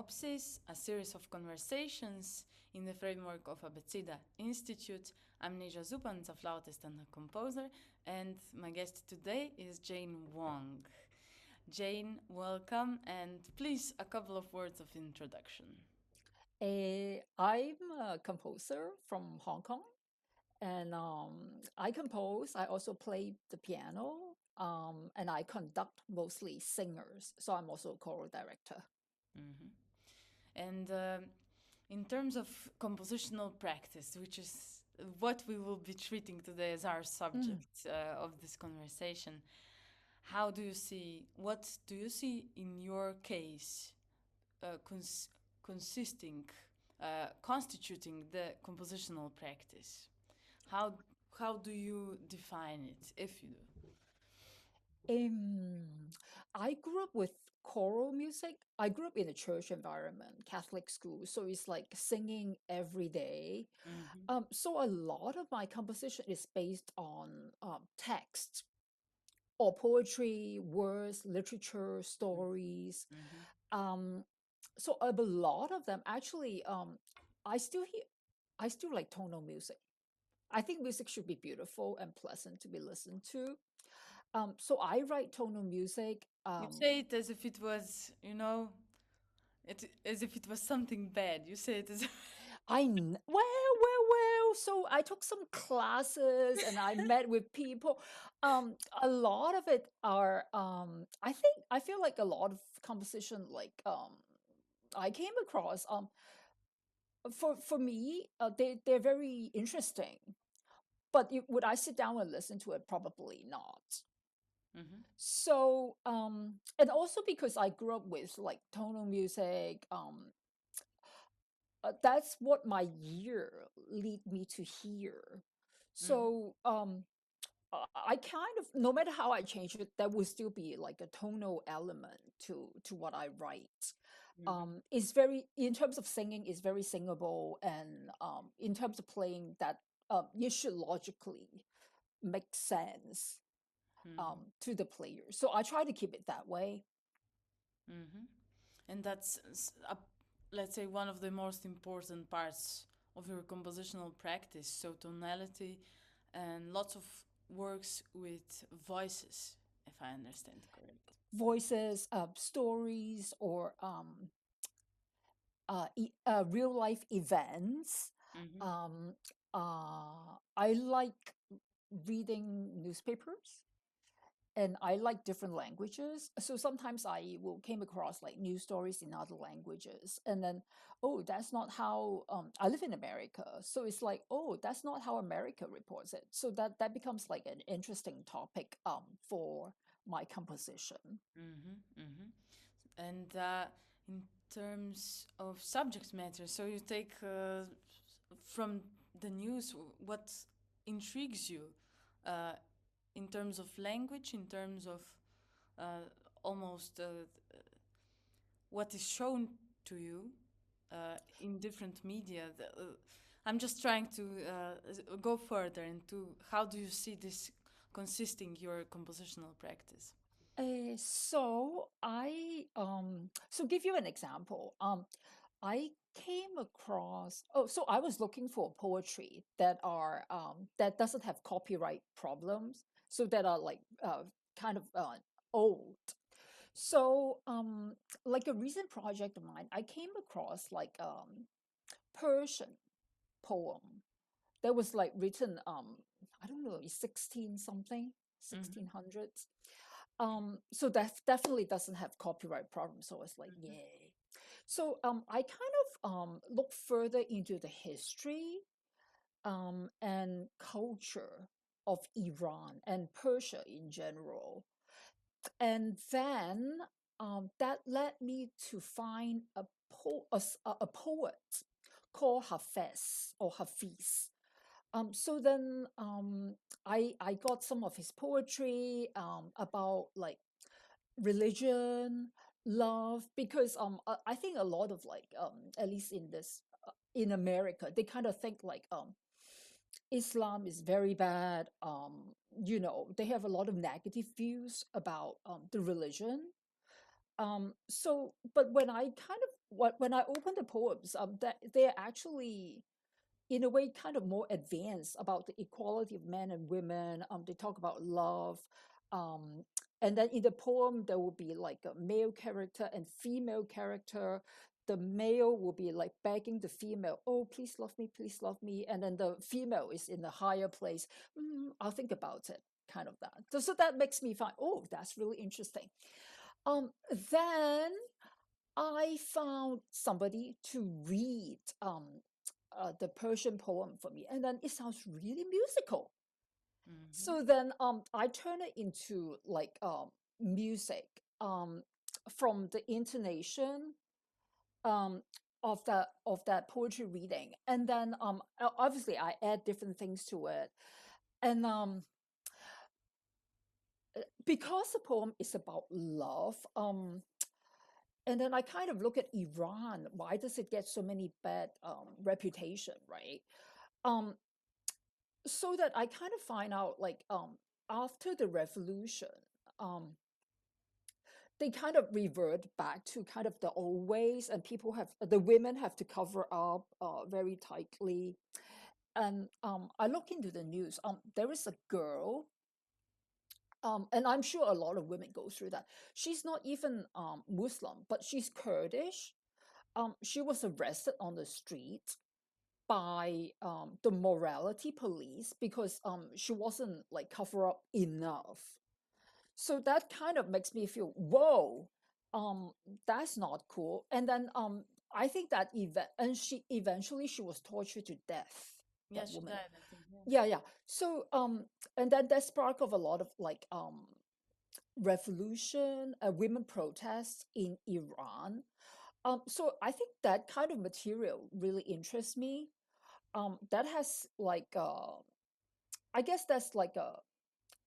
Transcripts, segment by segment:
Synopsis, a series of conversations in the framework of Abeceda Institute. I'm Neža Zupanc, a flautist and a composer, and my guest today is Jane Wong. Jane, welcome, and please a couple of words of introduction. I'm a composer from Hong Kong, and I compose. I also play the piano, and I conduct mostly singers. So I'm also a choral director. Mhm. And in terms of compositional practice, which is what we will be treating today as our subject of this conversation, what do you see in your case uh, cons- consisting, constituting the compositional practice? How, how do you define it, if you do? Um, I grew up with choral music. I grew up in a church environment, Catholic school, so it's like singing every day. Mm-hmm. So a lot of my composition is based on text or poetry, words, literature, stories. Mm-hmm. Um, so a lot of them actually, I still hear, I still like tonal music. I think music should be beautiful and pleasant to be listened to. So I write tonal music. You say it as if it was, as if it was something bad. You say it as Well. So I took some classes and I met with people. A lot of it are, I feel like a lot of composition, like, I came across, for me, they're very interesting. But would I sit down and listen to it? Probably not. mm-hmm. So, and also because I grew up with like tonal music, that's what my ear lead me to hear. Mm-hmm. So, I kind of, no matter how I change it, there will still be like a tonal element to what I write. Mm-hmm. It's very, in terms of singing, it's very singable, and in terms of playing, that you should logically make sense Mm-hmm. to the player. So I try to keep it that way. Mm-hmm. And let's say, one of the most important parts of your compositional practice. So tonality and lots of works with voices, if I understand correct. Voices, stories, or real life events. Mm-hmm. Um, I like reading newspapers, and I like different languages. So sometimes I will came across like news stories in other languages, and then, oh, that's not how, I live in America, so it's like, oh, that's not how America reports it. So that becomes like an interesting topic for my composition. Mm-hmm. Mm-hmm. And in terms of subject matter, so you take from the news what intrigues you uh, in terms of language, in terms of uh, almost what is shown to you in different media. I'm just trying to go further into how do you see this consisting your compositional practice? So give you an example. I came across, so I was looking for poetry that doesn't have copyright problems, so that are like kind of old. So like a recent project of mine, I came across like Persian poem that was like written, I don't know, 16 something, Mm-hmm. 1600s. So that definitely doesn't have copyright problems. So it's like, Mm-hmm. yay. So I kind of look further into the history and culture of Iran and Persia in general. And then that led me to find a poet called Hafez or Hafiz. So then I got some of his poetry about like religion, love, because I think a lot of like at least in this in America, they kind of think like Islam is very bad. They have a lot of negative views about the religion. But when I kind of when I open the poems, that they're actually in a way kind of more advanced about the equality of men and women. They talk about love. Um, and then in the poem, there will be like a male character and female character. The male will be like begging the female, oh, please love me. And then the female is in the higher place. I'll think about it, kind of that. So that makes me find, oh, that's really interesting. Then I found somebody to read the Persian poem for me, and then it sounds really musical. Mm-hmm. So then I turn it into like music from the intonation um, of that poetry reading, and then obviously I add different things to it, and because the poem is about love. And then I kind of look at Iran. Why does it get so many bad reputation, right? Um, so that I kind of find out like after the revolution, um, they kind of revert back to kind of the old ways, and people have the women have to cover up very tightly. And I look into the news. There is a girl, and I'm sure a lot of women go through that. She's not even Muslim, but she's Kurdish. She was arrested on the street by the morality police because she wasn't like cover up enough. So that kind of makes me feel, whoa, um, that's not cool. And then I think that event, and she eventually she was tortured to death. Yeah, That she woman. died, I think. Yeah. Yeah, yeah. So and then that spark of a lot of like revolution, women protests in Iran. So I think that kind of material really interests me. That has like I guess that's like a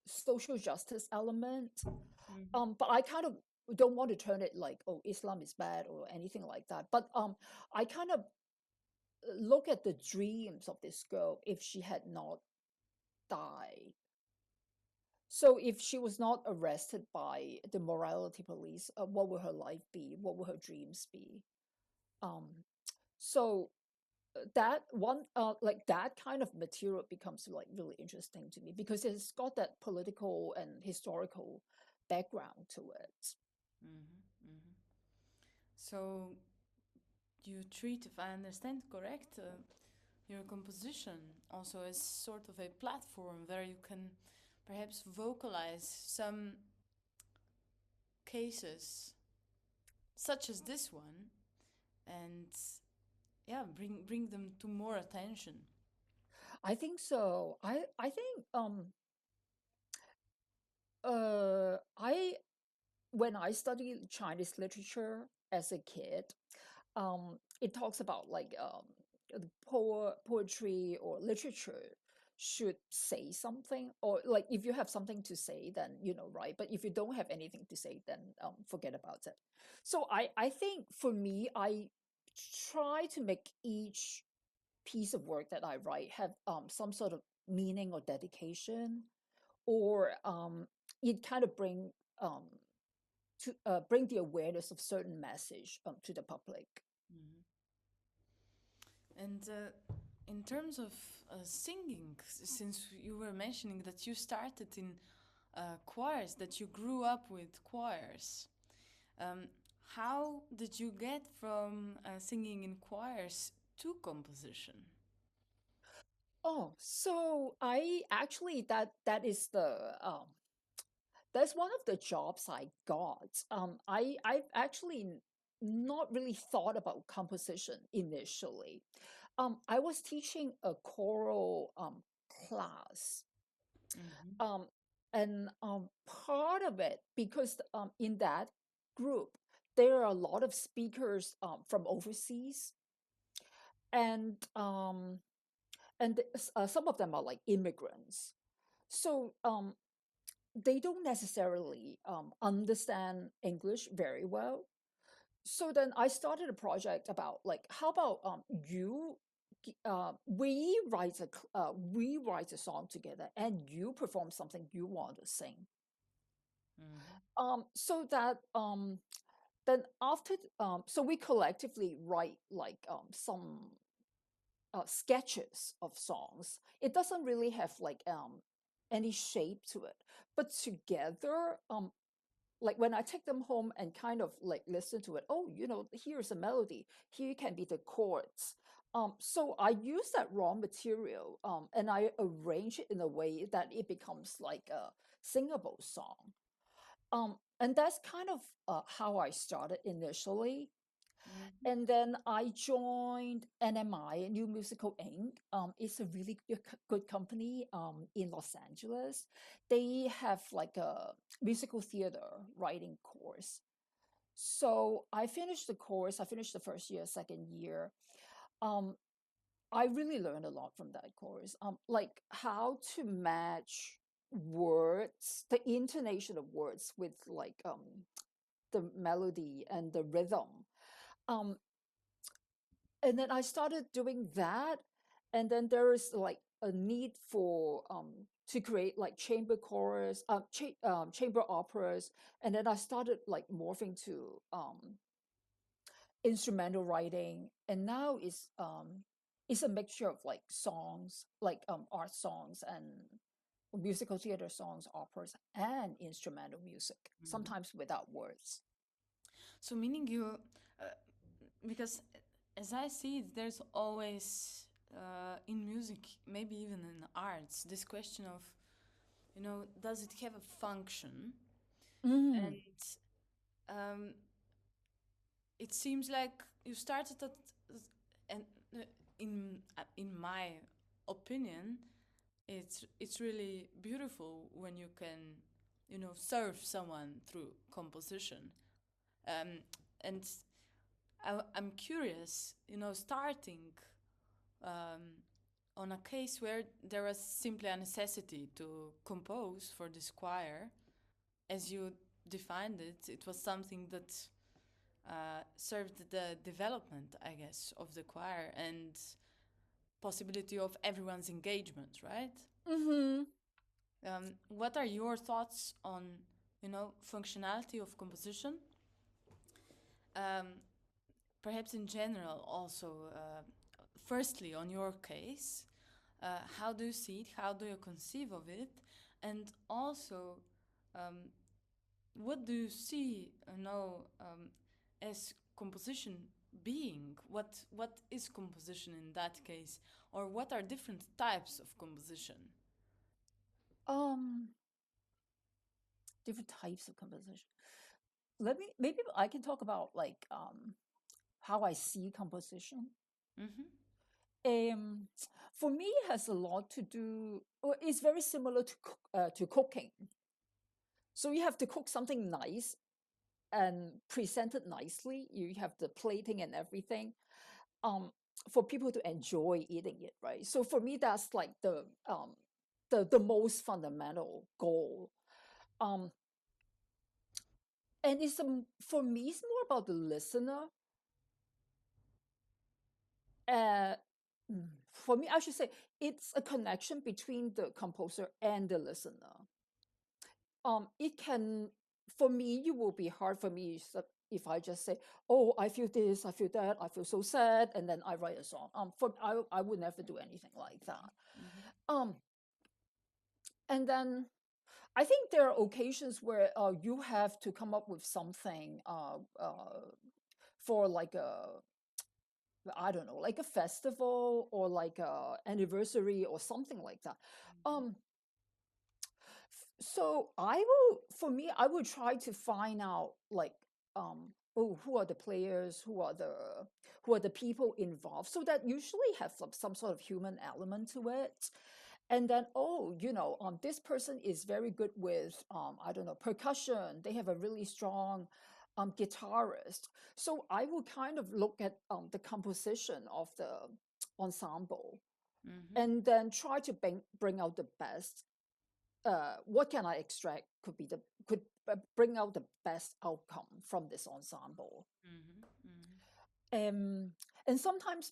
social justice element. Mm-hmm. But I kind of don't want to turn it like, oh, Islam is bad or anything like that. But I kind of look at the dreams of this girl if she had not died. So if she was not arrested by the morality police, what would her life be? What would her dreams be? Um, so that one like that kind of material becomes like really interesting to me because it's got that political and historical background to it. Mm-hmm. Mm-hmm. So you treat, if I understand correct, your composition also as sort of a platform where you can perhaps vocalize some cases such as this one, and yeah, bring them to more attention. I think so. I think I when I studied Chinese literature as a kid, it talks about like the poetry or literature should say something, or like if you have something to say, then you know, right? But if you don't have anything to say, then forget about it. So I think for me, I try to make each piece of work that I write have some sort of meaning or dedication, or it kind of um, bring the awareness of certain message to the public. Mm-hmm. And in terms of singing, since you were mentioning that you started in choirs, that you grew up with choirs, um, how did you get from singing in choirs to composition? Oh, so I actually that is the that's one of the jobs I got. I've actually not really thought about composition initially. I was teaching a choral class, Mm-hmm. um, and part of it because in that group there are a lot of speakers from overseas, and some of them are like immigrants. So they don't necessarily understand English very well. So then I started a project about like, how about you, we write a song together, and you perform something you want to sing. Mm-hmm. So that then after, so we collectively write like some sketches of songs. It doesn't really have like any shape to it, but together, like when I take them home and kind of like listen to it, oh, here's a melody, here can be the chords. So I use that raw material, and I arrange it in a way that it becomes like a singable song. And that's kind of how I started initially. Mm-hmm. And then I joined NMI, New Musical Inc. It's a really good company in Los Angeles. They have like a musical theater writing course. So I finished the course. I finished the first year, second year. Um, I really learned a lot from that course. Like how to match words, the intonation of words with like the melody and the rhythm. Um, and then I started doing that, and then there is like a need for to create like chamber chorus, chamber operas, and then I started like morphing to instrumental writing, and now it's a mixture of like songs, like art songs and musical theater songs, operas, and instrumental music, Mm-hmm. sometimes without words. So meaning you, uh, because as I see it, there's always in music, maybe even in arts, this question of, does it have a function? Mm. And um, it seems like you started at, and in my opinion, it's really beautiful when you can, serve someone through composition. Um, and I'm curious, starting um, on a case where there was simply a necessity to compose for this choir, as you defined it, it was something that served the development, I guess, of the choir and possibility of everyone's engagement, right? Hmm. What are your thoughts on, functionality of composition? Um, Perhaps in general, also, firstly, on your case, how do you see it? How do you conceive of it? And also, um, what do you see, as composition being? What is composition in that case, or what are different types of composition? Um, different types of composition. Maybe I can talk about like how I see composition. Mm-hmm. Um, for me, it has a lot to do. Well, it's very similar to cooking. So you have to cook something nice and present it nicely. You have the plating and everything. Um, for people to enjoy eating it, right? So for me, that's like the most fundamental goal. Um, and for me, it's more about the listener. Uh, for me, I should say it's a connection between the composer and the listener. It can, for me, it will be hard for me if I just say, "Oh, I feel this, I feel that, I feel so sad," and then I write a song. I would never do anything like that. Mm-hmm. Um, and then I think there are occasions where you have to come up with something for like a, I don't know, like a festival or like a anniversary or something like that. Um, so for me, I will try to find out like, oh, who are the players, who are the people involved, so that usually have some sort of human element to it. And then, oh, this person is very good with, I don't know, percussion. They have a really strong guitarist. So I will kind of look at the composition of the ensemble Mm-hmm. and then try to bring out the best. What can I extract could bring out the best outcome from this ensemble. Mm-hmm. Mm-hmm. Um, and sometimes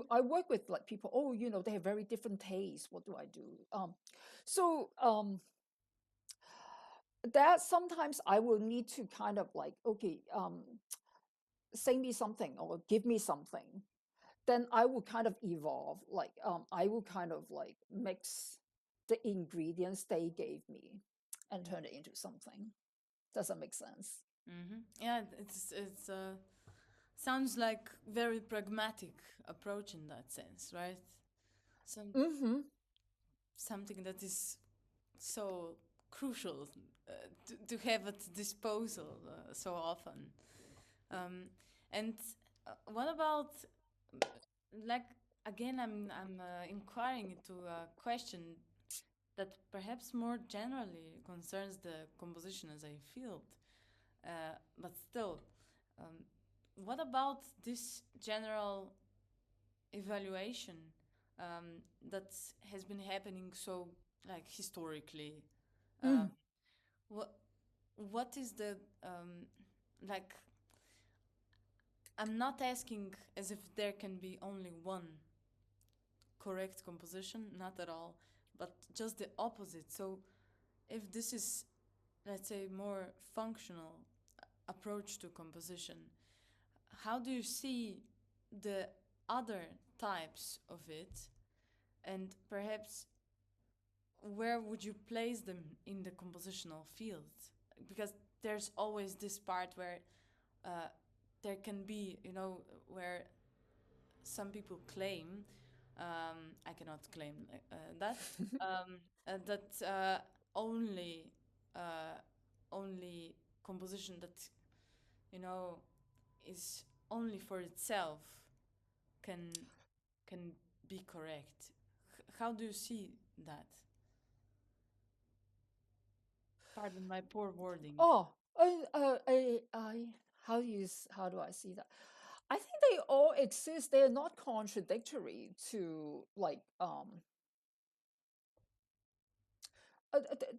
I work with like people, oh, they have very different tastes. What do I do? So that sometimes I will need to kind of like, okay, sing me something or give me something. Then I will kind of evolve. Like, I will kind of like mix the ingredients they gave me and turn it into something. Does that make sense? Yeah, it's sounds like very pragmatic approach in that sense, right? Some Mm-hmm. something that is so crucial to have at disposal so often. Um, and what about like again? I'm inquiring into a question that perhaps more generally concerns the composition as a field, but still, um, what about this general evaluation that has been happening so like historically? Um, Mm. what what is the like? I'm not asking as if there can be only one correct composition, not at all, but just the opposite. So if this is, let's say, more functional approach to composition, how do you see the other types of it, and perhaps where would you place them in the compositional field? Because there's always this part where uh, there can be, where some people claim, I cannot claim that, that only uh, only composition that you know is only for itself can can be correct. How do you see that? Pardon my poor wording. Oh, how do I see that? I think they all exist. They are not contradictory to like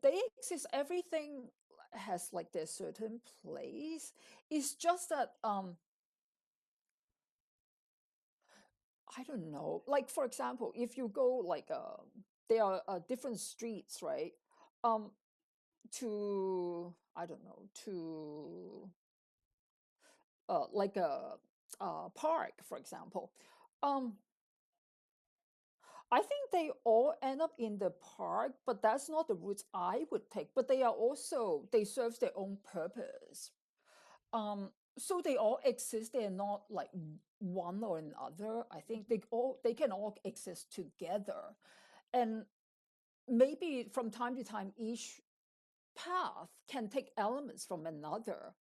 they exist. Everything has like their certain place. It's just that I don't know. Like for example, if you go like there are different streets, right? Um, to I don't know to like a park, for example. Um, I think they all end up in the park, but that's not the route I would take. But they are also they serve their own purpose. So they all exist. They are not like one or another. I think they can all exist together, and maybe from time to time each path can take elements from another,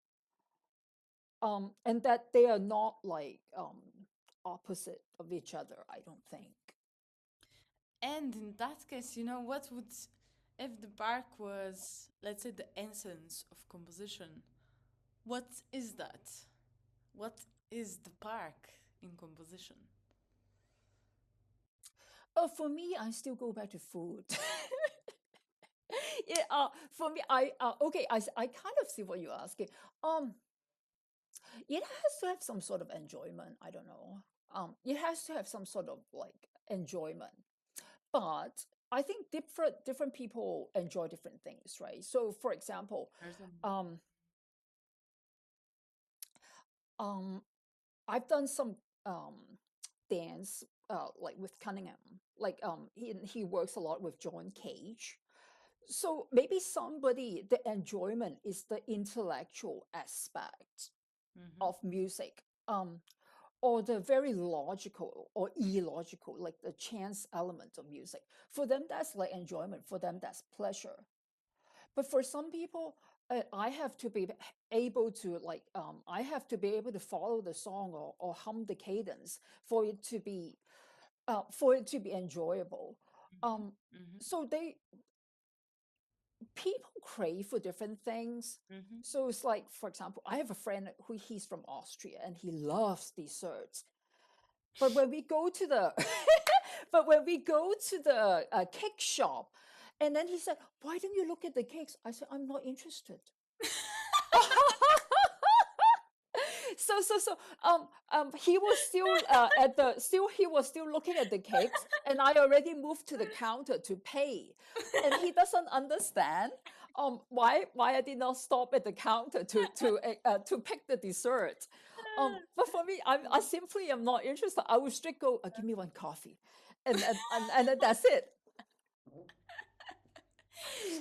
and that they are not like opposite of each other. I don't think. And in that case, what would, if the park was, let's say, the essence of composition, what is that? What is the park in composition? For me, I still go back to food. Yeah, for me, okay, I kind of see what you're asking. Um, it has to have some sort of enjoyment. I don't know. It has to have some sort of like enjoyment. But I think different people enjoy different things, right? So, for example, Certainly. um, um, I've done some um, dance like with Cunningham. Like he works a lot with John Cage. So maybe somebody the enjoyment is the intellectual aspect Mm-hmm. of music. Or the very logical or illogical, like the chance element of music. For them, that's like enjoyment. For them, that's pleasure. But for some people, I have to be able to like I have to be able to follow the song or hum the cadence for it to be enjoyable. Mm-hmm. Um, Mm-hmm. so they people crave for different things. Mm-hmm. So it's like, for example, I have a friend who he's from Austria and he loves desserts. But when we go to the but when we go to the cake shop, and then he said, "Why don't you look at the cakes?" I said, "I'm not interested." He was still he was still looking at the cakes, and I already moved to the counter to pay, and he doesn't understand. why I did not stop at the counter to pick the dessert. But for me, I simply am not interested. I would straight go, give me one coffee, and then that's it.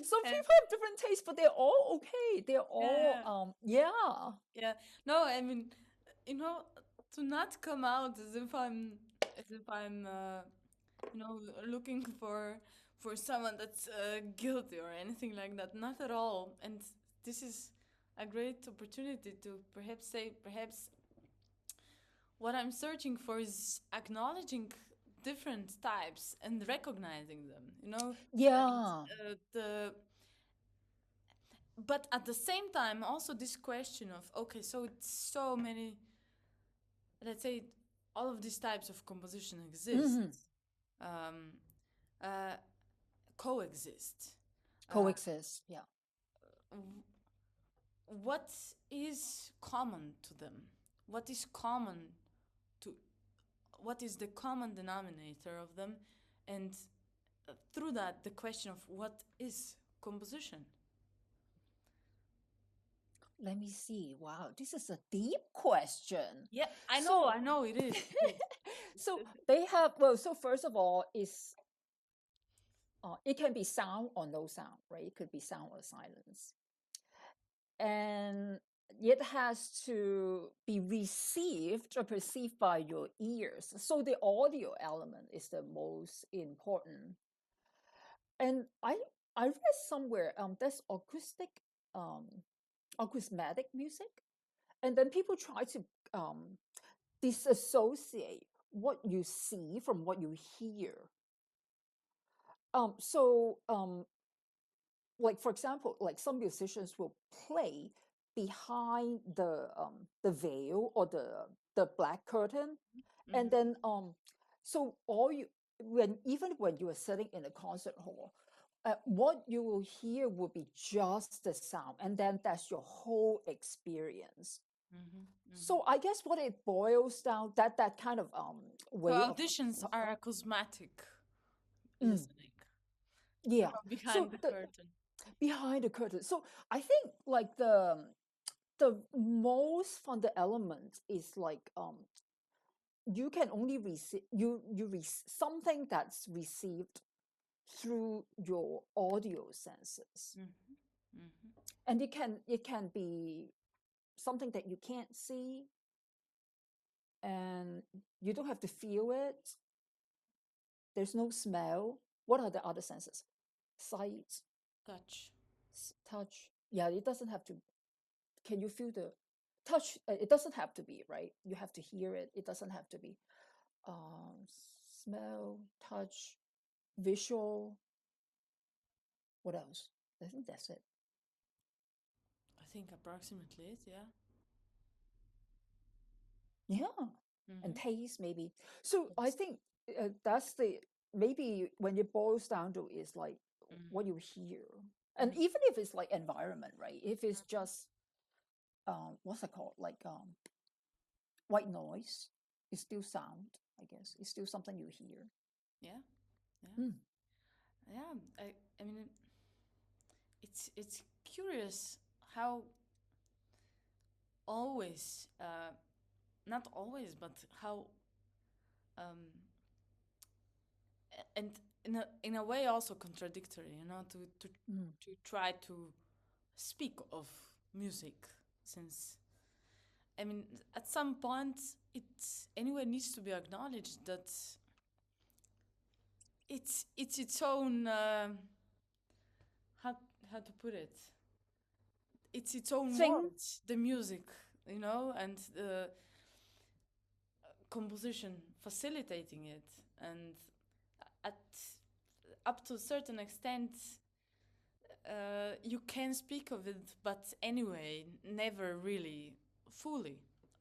So people have different tastes, but they're all okay. They're all yeah. No, I mean, to not come out as if I'm looking for someone that's guilty or anything like that. Not at all. And this is a great opportunity to perhaps say, what I'm searching for is acknowledging different types and recognizing them. Yeah. But at the same time, also this question of, okay, so it's so many, let's say, all of these types of composition exist, coexist. Yeah. What is common to them? What is the common denominator of them? And through that, the question of what is composition? Let me see. Wow, this is a deep question. Yeah, I know it is. So they have, so first of all, it can be sound or no sound, right? It could be sound or silence. And it has to be received or perceived by your ears. So the audio element is the most important. And I read somewhere that's acousmatic music, and then people try to disassociate what you see from what you hear. Like for example, like some musicians will play behind the veil or the black curtain, and then so when you are sitting in a concert hall, what you will hear will be just the sound, and then that's your whole experience. So I guess what it boils down, that kind of way. So auditions are acousmatic listening. Yeah, behind the curtain. Behind the curtain. So I think like the most fun element is like you can only receive something that's received through your audio senses, and it can be something that you can't see, and you don't have to feel it. There's no smell. What are the other senses? Sight, touch. Yeah, it doesn't have to. Can you feel the touch? It doesn't have to be, right? You have to hear it. It doesn't have to be. Smell, touch, visual. What else? I think that's it. I think approximately it, yeah. Yeah, and taste maybe. So I think that's maybe when it boils down to is like what you hear, and even if it's like environment, right? If it's just what's it called, like white noise, it's still sound. I guess it's still something you hear. Yeah. I mean, it's curious how always, not always, but how, and in a way also contradictory, to try to speak of music, since, I mean, at some point it anyway needs to be acknowledged that it's its own, how to put it, it's its own world, the music, and the composition facilitating it, and up to a certain extent you can speak of it, but anyway never really fully.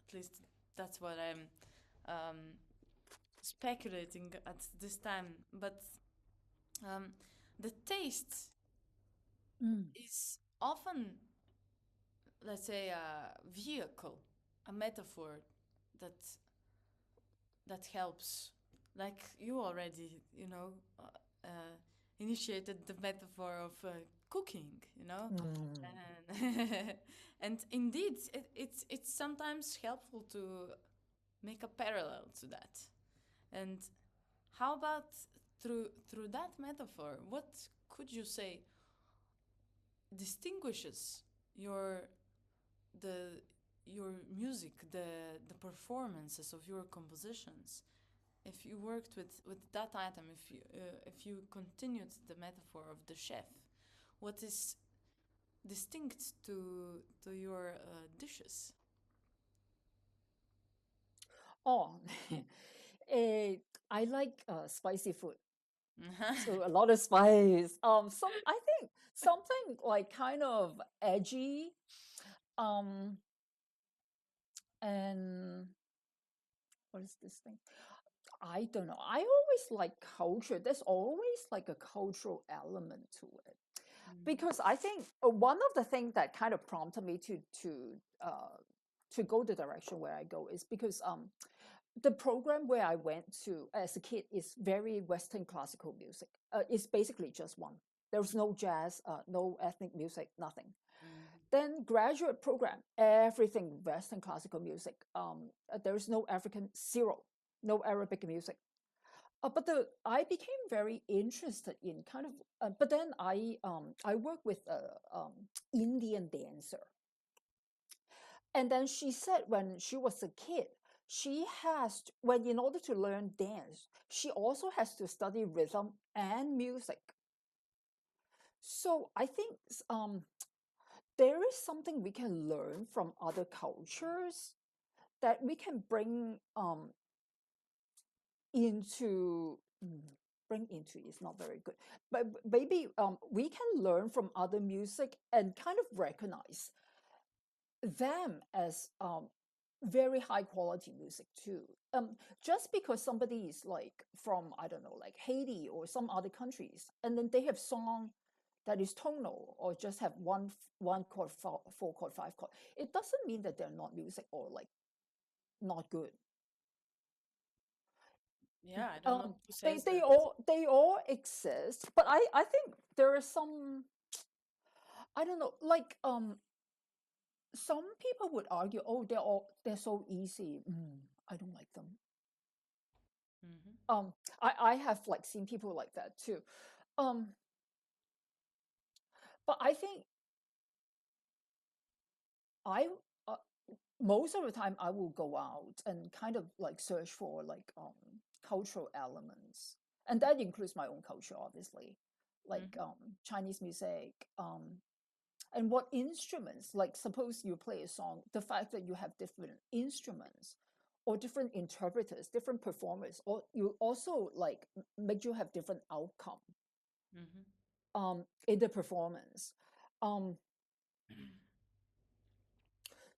At least that's what I'm speculating at this time. But the taste is often, let's say, a vehicle, a metaphor that helps. Like you already, initiated the metaphor of cooking, you know. Mm. And, and indeed, it's sometimes helpful to make a parallel to that. And how about through that metaphor, what could you say distinguishes your the your music, the performances of your compositions? If you worked with that item, if you continued the metaphor of the chef, what is distinct to your dishes? Oh, I like spicy food. So a lot of spice. I think something like kind of edgy. Um, and what is this thing? I don't know. I always like culture. There's always like a cultural element to it, because I think one of the things that kind of prompted me to go the direction where I go is because the program where I went to as a kid is very Western classical music. It's basically just one. There's no jazz, no ethnic music, nothing. Then graduate program, everything Western classical music. There is no African, zero, no Arabic music. I became very interested in kind of. But then I work with a Indian dancer, and then she said when she was a kid, she has to, when in order to learn dance, she also has to study rhythm and music. So I think there is something we can learn from other cultures that we can bring into bring into is not very good, but maybe we can learn from other music and kind of recognize them as very high quality music too. Just because somebody is like from, I don't know, like Haiti or some other countries, and then they have song that is tonal or just have one chord, four chord, five chord, it doesn't mean that they're not music or like not good. Yeah, I don't know who They says they that. all they all exist, but I think there are some, I don't know, like some people would argue, oh, they're so easy. I don't like them. Mm-hmm. I have like seen people like that too. Um, but I think I uh, most of the time I will go out and kind of like search for like cultural elements, and that includes my own culture, obviously, like Mm-hmm. Chinese music, and what instruments. Like suppose you play a song, the fact that you have different instruments or different interpreters, different performers, or you also like make you have different outcome Mm-hmm. in the performance. Um,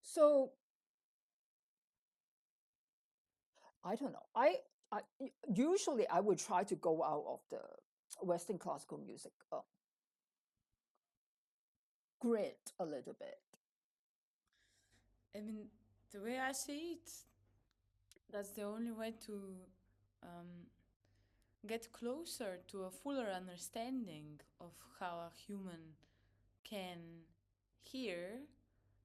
so I don't know. I usually I would try to go out of the Western classical music grid a little bit. I mean, the way I see it, that's the only way to um, get closer to a fuller understanding of how a human can hear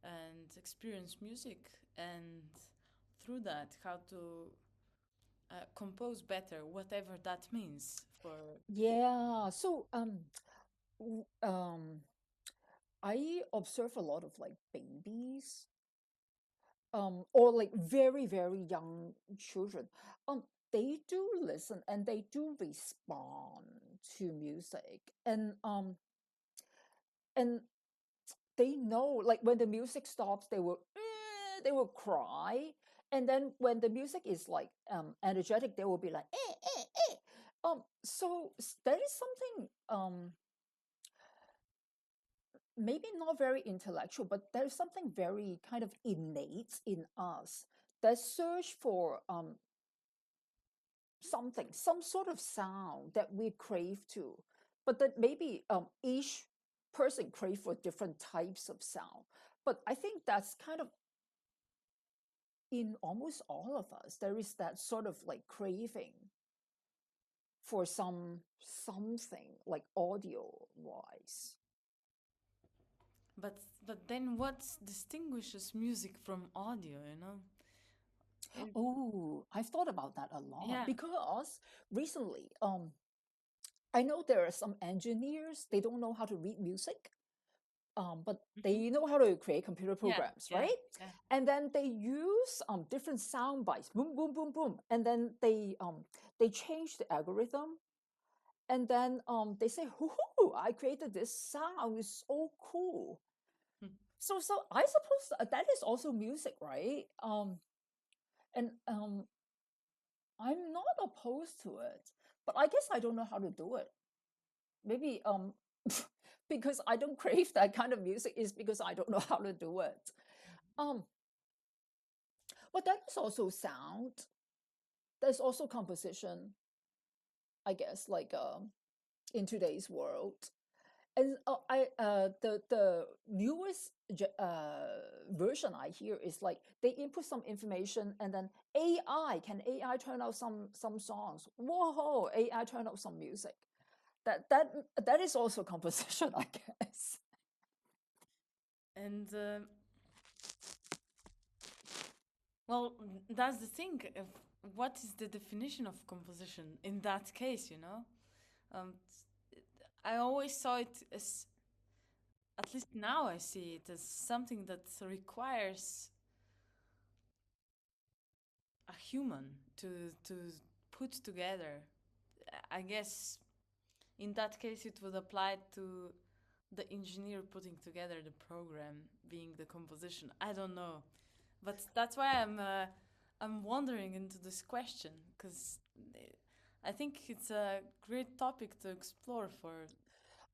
and experience music, and through that, how to compose better, whatever that means for. Yeah. So I observe a lot of like babies, or like very very young children. They do listen and they do respond to music, and they know like when the music stops, they will cry, and then when the music is like energetic, they will be like eh, eh, eh. So that is something maybe not very intellectual, but there's something very kind of innate in us that search for something, some sort of sound that we crave to, but that maybe each person crave for different types of sound. But I think that's kind of in almost all of us. There is that sort of like craving for something like audio wise. but then what distinguishes music from audio, you know? Oh, I've thought about that a lot Yeah. because recently, I know there are some engineers, they don't know how to read music, but Mhm. they know how to create computer Yeah, programs, yeah, right? yeah. And then they use different sound bites, boom, boom, boom, boom, and then they change the algorithm, and then they say, "Hoo, I created this sound. It's so cool." Hmm. So I suppose that is also music, right? And I'm not opposed to it, but I guess I don't know how to do it. Maybe because I don't crave that kind of music is because I don't know how to do it. Um, but that is also sound. There's also composition, I guess, like in today's world. And the newest version I hear is like they input some information and then AI turn out some songs. Whoa, AI turn out some music. That is also composition, I guess. And well, that's the thing. What is the definition of composition in that case, you know? Um, I always saw it as, at least now I see it as something that requires a human to put together. I guess in that case it would apply to the engineer putting together the program being the composition. I don't know, but that's why I'm wandering into this question because I think it's a great topic to explore for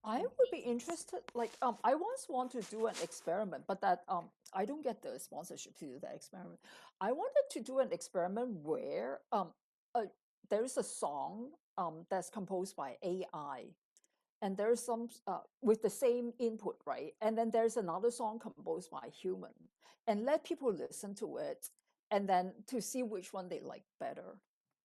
I would be composers. interested, like, I once want to do an experiment, but that I don't get the sponsorship to do that experiment. I wanted to do an experiment where uh, there is a song that's composed by AI, and there's some with the same input, right? And then there's another song composed by human, and let people listen to it, and then to see which one they like better.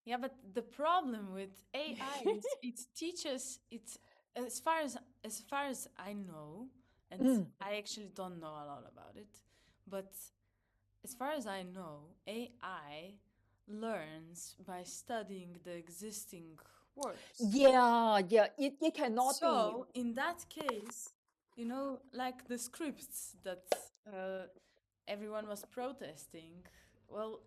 Yeah, but the problem with AI is it teaches it as far as I know, and Mm. I actually don't know a lot about it, but as far as I know, AI learns by studying the existing works. Yeah, yeah, it cannot be. So in that case, you know, like the scripts that uh, everyone was protesting, well,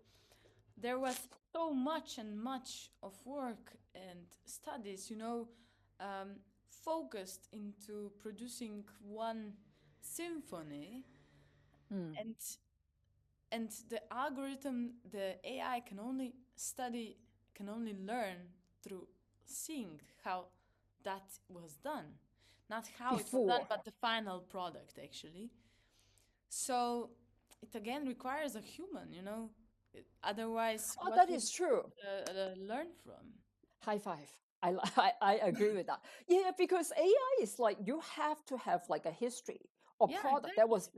there was so much and much of work and studies, you know, um, focused into producing one symphony, Mm. and the algorithm, the AI can only learn through seeing how that was done, not how it was done, Before. but the final product actually. So it again requires a human, you know. Otherwise, Oh, what that would is true. learn from? High five. I agree with that. Yeah, because AI is like you have to have like a history or Yeah, product that exactly. was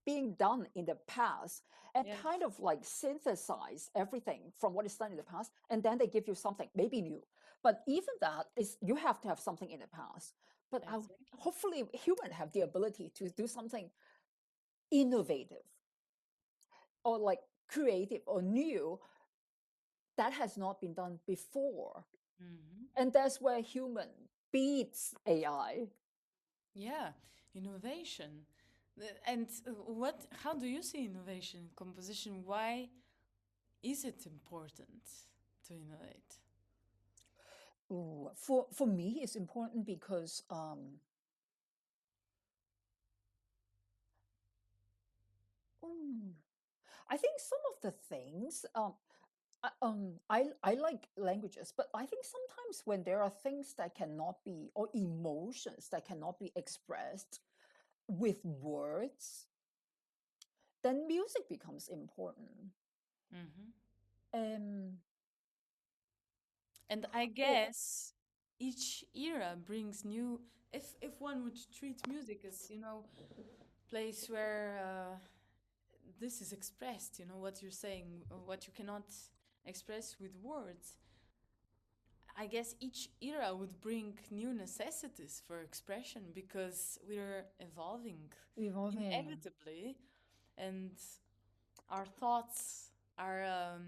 being done in the past and Yeah, kind of like synthesize everything from what is done in the past, and then they give you something maybe new. But even that is you have to have something in the past. But exactly. hopefully human have the ability to do something innovative or like creative or new that has not been done before. Hmm. And that's where human beats AI. Yeah, innovation. And what? How do you see innovation in composition? Why is it important to innovate? Ooh, for me, it's important because mm, I think some of the things I like languages, but I think sometimes when there are things that cannot be or emotions that cannot be expressed with words, then music becomes important. Hmm. Um, And I oh, guess each era brings new. If one would treat music as, you know, place where this is expressed, you know, what you're saying, what you cannot express with words. I guess each era would bring new necessities for expression because we're evolving inevitably, and our thoughts are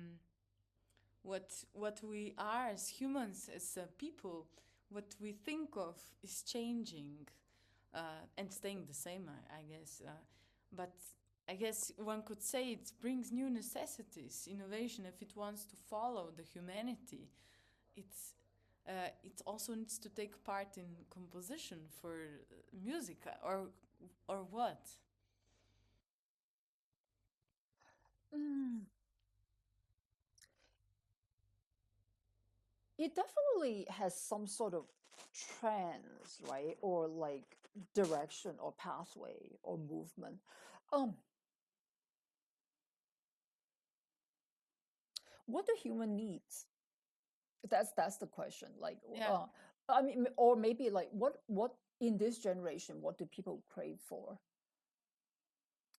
what we are as humans, as people. What we think of is changing and staying the same, I guess. But I guess one could say it brings new necessities. Innovation, if it wants to follow the humanity, it's it also needs to take part in composition for music or what? Mm. It definitely has some sort of trends, right? Or like direction or pathway or movement. Um, what do human needs? That's the question. Like, Yeah. I mean, or maybe like what in this generation, what do people crave for?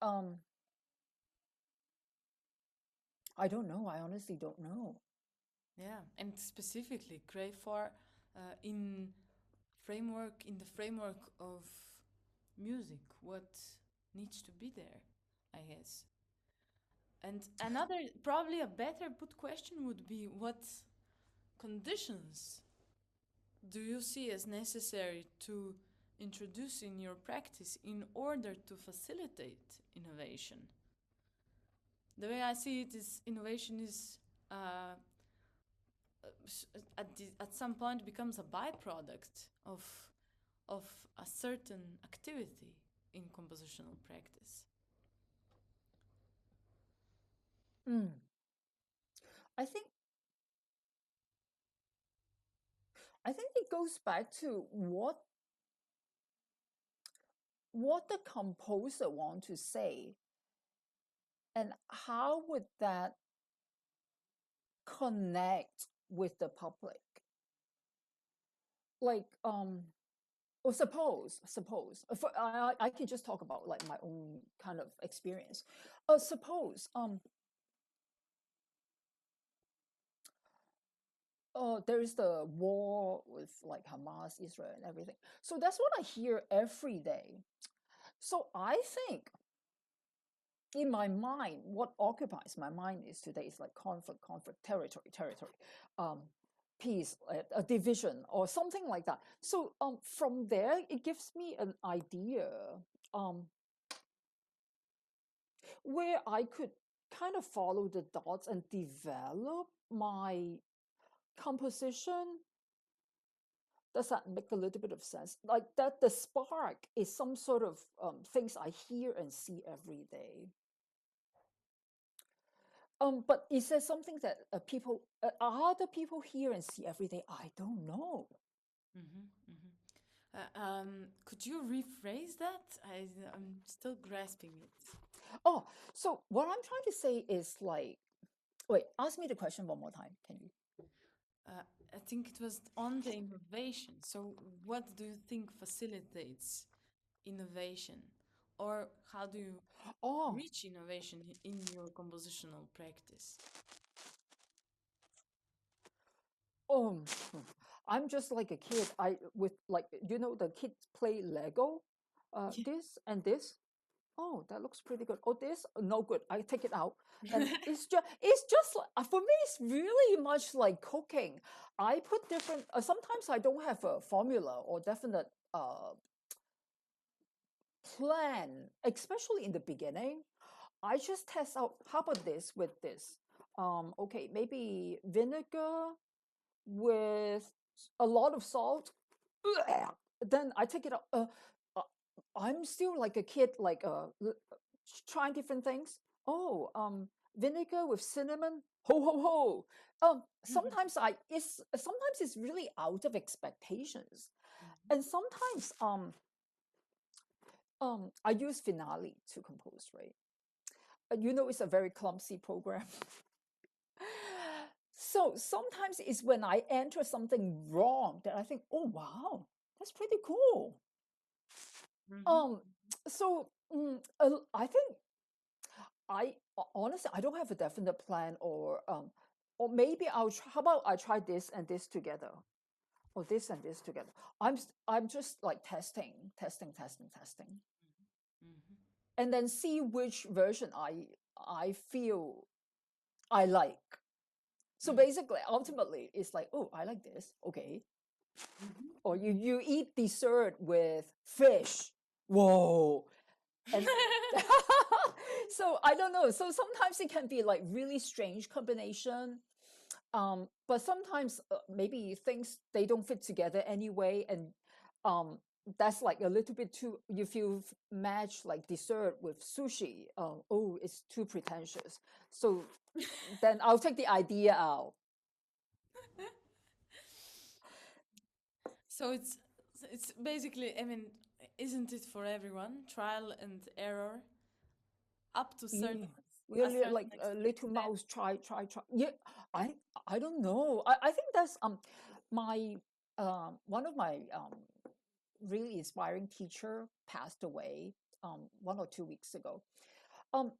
Um, I don't know. I honestly don't know. Yeah, and specifically crave for in the framework of music, what needs to be there, I guess. And another, probably a better put question would be, what conditions do you see as necessary to introduce in your practice in order to facilitate innovation? The way I see it is innovation is at some point becomes a byproduct of a certain activity in compositional practice. Mm. I think it goes back to what the composer want to say, and how would that connect with the public. Like, or suppose I can just talk about like my own kind of experience. Suppose there is the war with like Hamas, Israel, and everything. So that's what I hear every day. So I think in my mind, what occupies my mind is today is like conflict, territory, um, peace, a division, or something like that. So from there, it gives me an idea um, where I could kind of follow the dots and develop my composition. Does that make a little bit of sense? Like that, the spark is some sort of things I hear and see every day. But is there something that other people hear and see every day? I don't know. Mm-hmm, mm-hmm. Could you rephrase that? I'm still grasping it. Oh, so what I'm trying to say is like, wait, ask me the question one more time. Can you? Uh, I think it was on the innovation. So, what do you think facilitates innovation? Or how do you Oh, reach innovation in your compositional practice? um, I'm just like a kid. I with like the kids play Lego, Yeah. this and this. Oh, that looks pretty good. Oh, this no good. I take it out, and it's just for me. It's really much like cooking. I put different. Sometimes I don't have a formula or definite plan, especially in the beginning. I just test out. How about this with this? Okay, maybe vinegar with a lot of salt. Then I take it out. Uh, I'm still like a kid, like trying different things. Oh, vinegar with cinnamon. Ho ho ho. Sometimes it's really out of expectations, and sometimes I use finale to compose, right? It's a very clumsy program. So sometimes it's when I enter something wrong that I think, oh wow, that's pretty cool. Mm-hmm. Um, so I think honestly I don't have a definite plan or or maybe I'll try, how about I try this and this together, or this and this together. I'm just like testing, Mm-hmm. and then see which version I feel I like. So basically, ultimately, it's like, oh, I like this, okay. Mm-hmm. Or you eat dessert with fish, whoa, and so I don't know. So sometimes it can be like really strange combination. But sometimes maybe things they don't fit together anyway, and that's like a little bit too. If you match like dessert with sushi, oh, it's too pretentious. So then I'll take the idea out. So it's basically, I mean, isn't it for everyone? Trial and error up to Yeah, a really certain like a extent, little right? mouse try. Yeah, I I don't know. I think that's my one of my really inspiring teacher passed away 1 or 2 weeks ago. Um,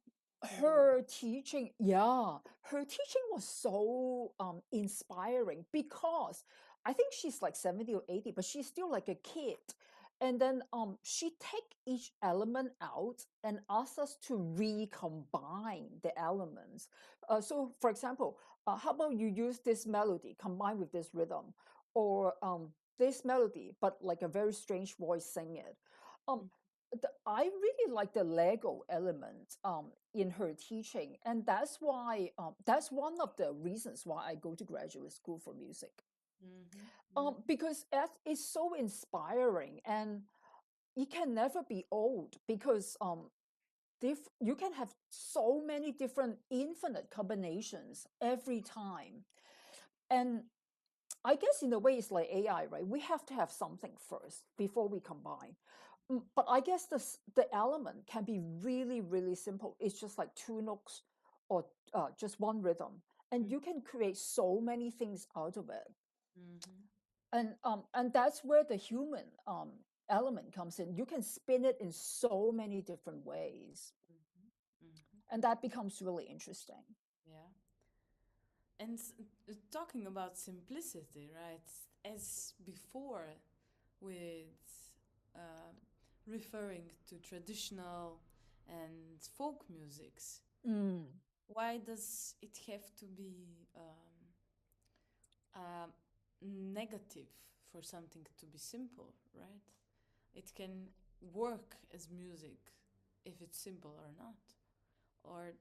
her teaching, yeah, her teaching was so inspiring because I think she's like 70 or 80, but she's still like a kid. And then she take each element out and asks us to recombine the elements. So for example, how about you use this melody combined with this rhythm, or this melody, but like a very strange voice sing it. Um, I really like the Lego element in her teaching, and that's why that's one of the reasons why I go to graduate school for music. Mm-hmm. Because that is so inspiring, and it can never be old because you can have so many different infinite combinations every time, and I guess in a way it's like AI, right? We have to have something first before we combine. But I guess the element can be really, really simple. It's just like two notes or just one rhythm, and you can create so many things out of it. Mm-hmm. And that's where the human element comes in. You can spin it in so many different ways, Mm-hmm. Mm-hmm. and that becomes really interesting. Yeah. And talking about simplicity, right? As before, with uh, referring to traditional and folk musics, Mm. why does it have to be negative for something to be simple, right? It can work as music if it's simple or not, or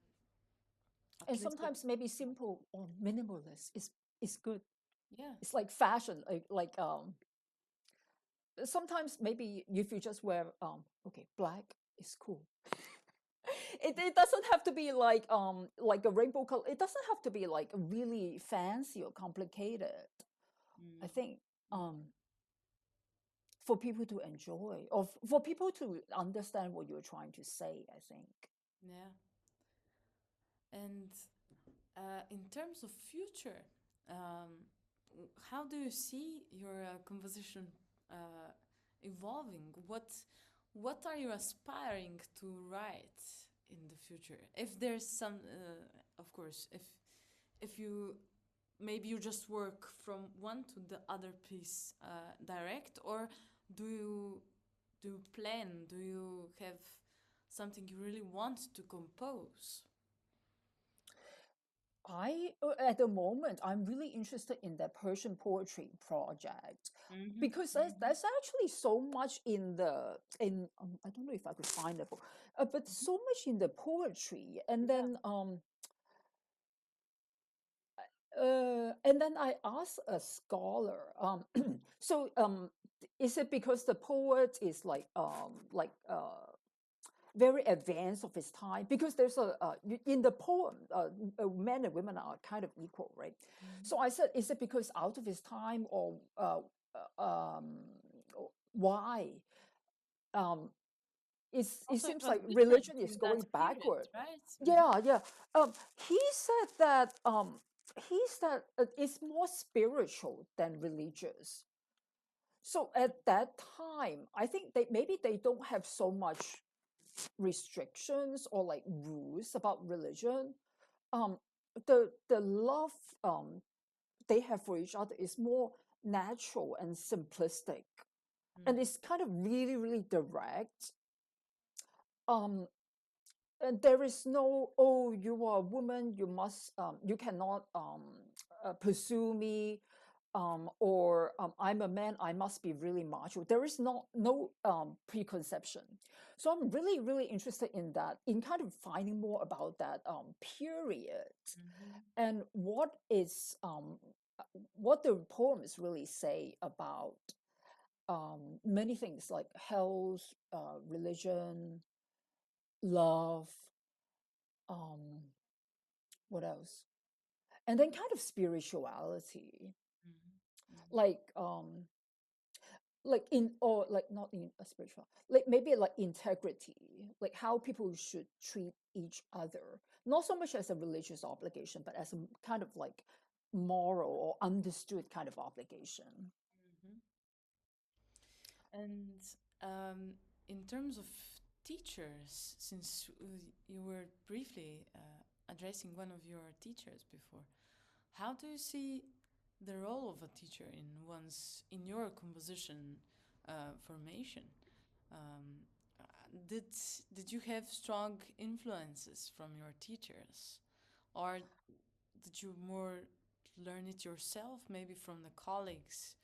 And at least it, sometimes maybe simple or minimalist is good. yeah. It's like fashion, like sometimes maybe if you just wear okay, black is cool. It doesn't have to be like a rainbow color. It doesn't have to be like really fancy or complicated. I Mm. think um for people to enjoy, or for people to understand what you're trying to say, I think. Yeah. And in terms of future, how do you see your composition uh, evolving? What are you aspiring to write in the future? If there's some, of course, if you maybe you just work from one to the other piece direct, or do you plan? Do you have something you really want to compose? At the moment, I'm really interested in that Persian poetry project Mm-hmm. because Mm-hmm. that's actually so much in I don't know if I could find it, but so much in the poetry, Yeah. and then I asked a scholar. So is it because the poet is very advanced of his time? Because there's in the poem, men and women are kind of equal, right? Mm-hmm. So I said, is it because out of his time, or why? Um, it Also, it seems was like different religion is in that going period, backward. right? Mm-hmm. Yeah, yeah. He said that it's more spiritual than religious. So at that time, I think they don't have so much restrictions or like rules about religion. Um, the love they have for each other is more natural and simplistic, and it's kind of really, really direct. Um, and there is no, oh, you are a woman, you must, you cannot pursue me, or I'm a man, I must be really macho. There is no preconception. So I'm really, really interested in that, in kind of finding more about that period, and what the poems really say about many things like health, religion, love, um, what else? And then kind of spirituality, like in, or like not in a spiritual, like maybe like integrity, like how people should treat each other, not so much as a religious obligation, but as a kind of like moral or understood kind of obligation. And in terms of teachers, since you were briefly addressing one of your teachers before, how do you see the role of a teacher in your composition formation? Um, did you have strong influences from your teachers, or did you more learn it yourself, maybe from the colleagues?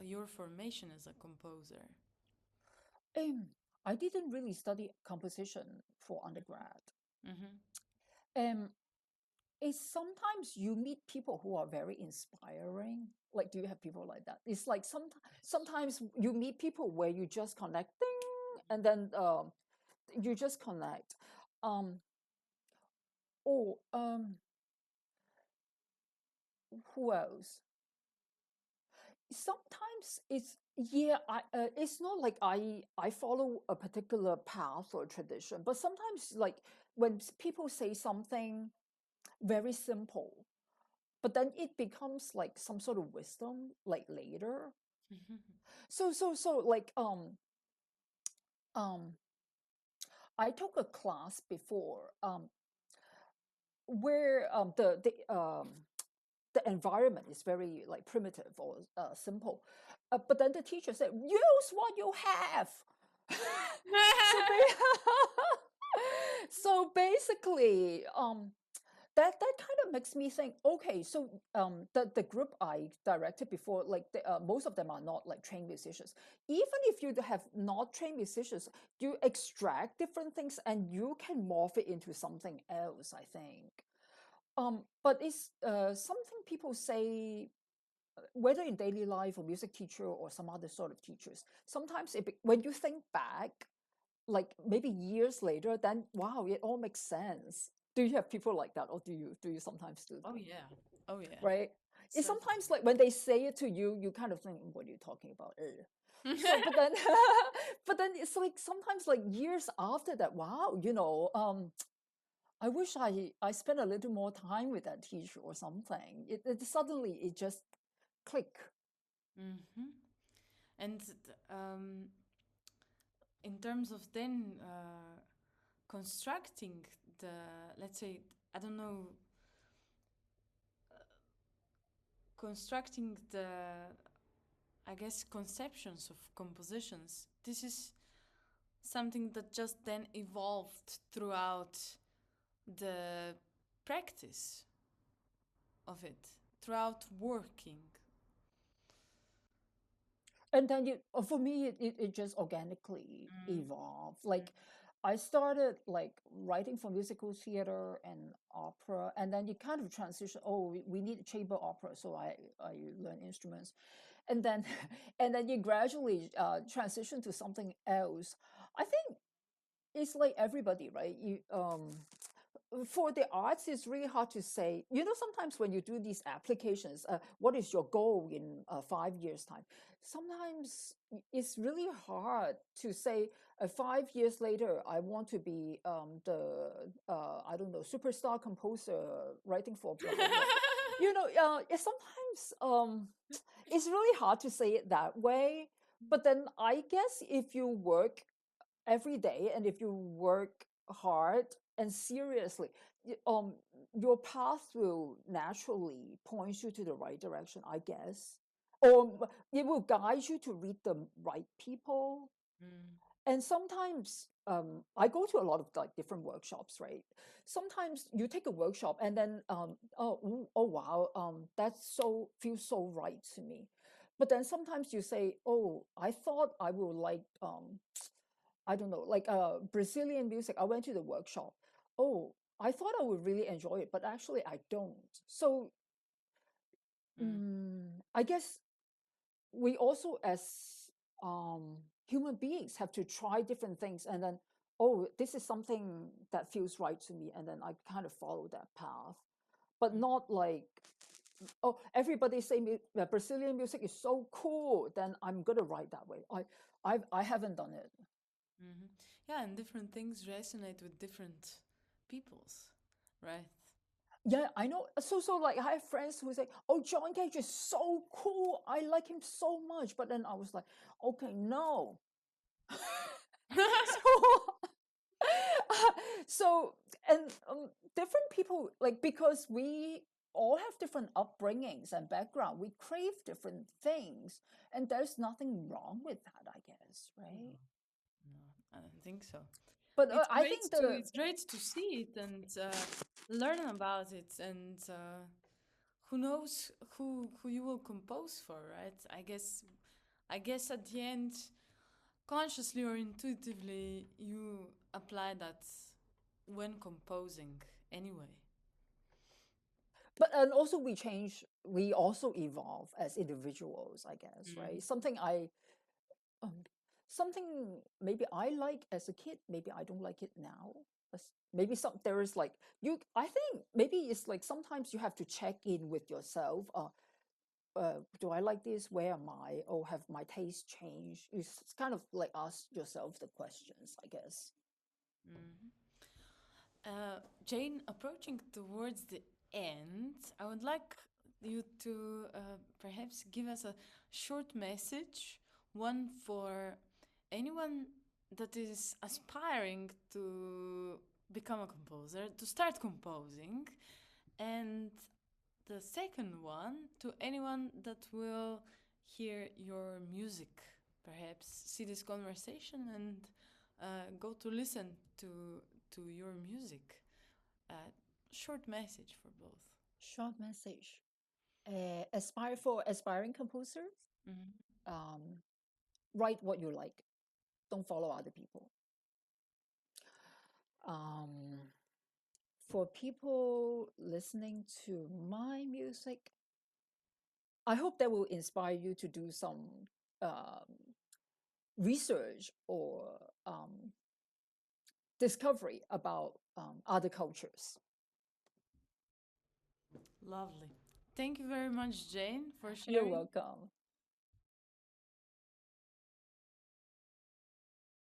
Your formation as a composer. Um, I didn't really study composition for undergrad. Mm-hmm. Um, it's sometimes you meet people who are very inspiring. Like, do you have people like that? It's like sometimes you meet people where you just connect, ding, and then you just connect. Um, oh, who else? Sometimes it's, yeah, it's not like I follow a particular path or tradition, but sometimes like when people say something very simple, but then it becomes like some sort of wisdom like later. So like um I took a class before where the environment is very like primitive or simple, but then the teacher said, use what you have. so so basically that kind of makes me think, okay, so the group I directed before, like most of them are not like trained musicians. Even if you have not trained musicians, you extract different things and you can morph it into something else, I think. But it's something people say, whether in daily life or music teacher or some other sort of teachers, sometimes when you think back, like maybe years later, then wow, it all makes sense. Do you have people like that, or do you sometimes do Oh that? yeah. Oh yeah. Right? It's Certainly. sometimes like when they say it to you, you kind of think, what are you talking about? So, but then, but then it's like sometimes like years after that, wow, I wish I spent a little more time with that teacher or something. It suddenly it just click. Mm-hmm. And in terms of then constructing the, let's say, I don't know, constructing the, I guess, conceptions of compositions. This is something that just then evolved throughout the practice of it, throughout working. And then for me it just organically evolved. Like I started like writing for musical theater and opera, and then you kind of transition, oh, we need chamber opera, so I learned instruments, and then and then you gradually transition to something else. I think it's like everybody, right? You for the arts, it's really hard to say. Sometimes when you do these applications, what is your goal in 5 years' time? Sometimes it's really hard to say, 5 years later, I want to be I don't know, superstar composer writing for blah, blah, blah. Sometimes it's really hard to say it that way. But then I guess if you work every day and if you work hard and seriously, your path will naturally point you to the right direction, I guess, or it will guide you to read the right people. Mm. And sometimes I go to a lot of like different workshops, right? Sometimes you take a workshop and then oh wow, that so feels so right to me. But then sometimes you say, oh, I thought I would like I don't know, like Brazilian music. I went to the workshop. Oh, I thought I would really enjoy it, but actually I don't. So Mm. I guess we also as um, human beings have to try different things, and then oh, this is something that feels right to me, and then I kind of follow that path, but Mm. not like oh, everybody say Brazilian music is so cool, then I'm gonna write that way. I haven't done it. Mm-hmm. Yeah, and different things resonate with different peoples, right? Yeah, I know. So like I have friends who say, "Oh, John Cage is so cool. I like him so much." But then I was like, "Okay, no." So so and different people like because we all have different upbringings and background. We crave different things, and there's nothing wrong with that, I guess, right? No, I don't think so. But It's I great think to the it's great to see it and learn about it, and who knows who you will compose for, right? I guess at the end, consciously or intuitively, you apply that when composing anyway. but and also we change, we also evolve as individuals, I guess, Mm. right? Um, something maybe I like as a kid, maybe I don't like it now. Maybe some there is like you. I think maybe it's like sometimes you have to check in with yourself. Do I like this? Where am I? Or have my taste changed? It's kind of like ask yourself the questions, I guess. Mhm. Jane, approaching towards the end, I would like you to perhaps give us a short message, one for anyone that is aspiring to become a composer, to start composing, and the second one to anyone that will hear your music, perhaps see this conversation and go to listen to your music. Short message for both. Short message. Aspire for aspiring composers. Mhm. Um, write what you like. Don't follow other people. Um, for people listening to my music, I hope that will inspire you to do some um, research or discovery about other cultures. Lovely. Thank you very much, Jane, for You're sharing. welcome.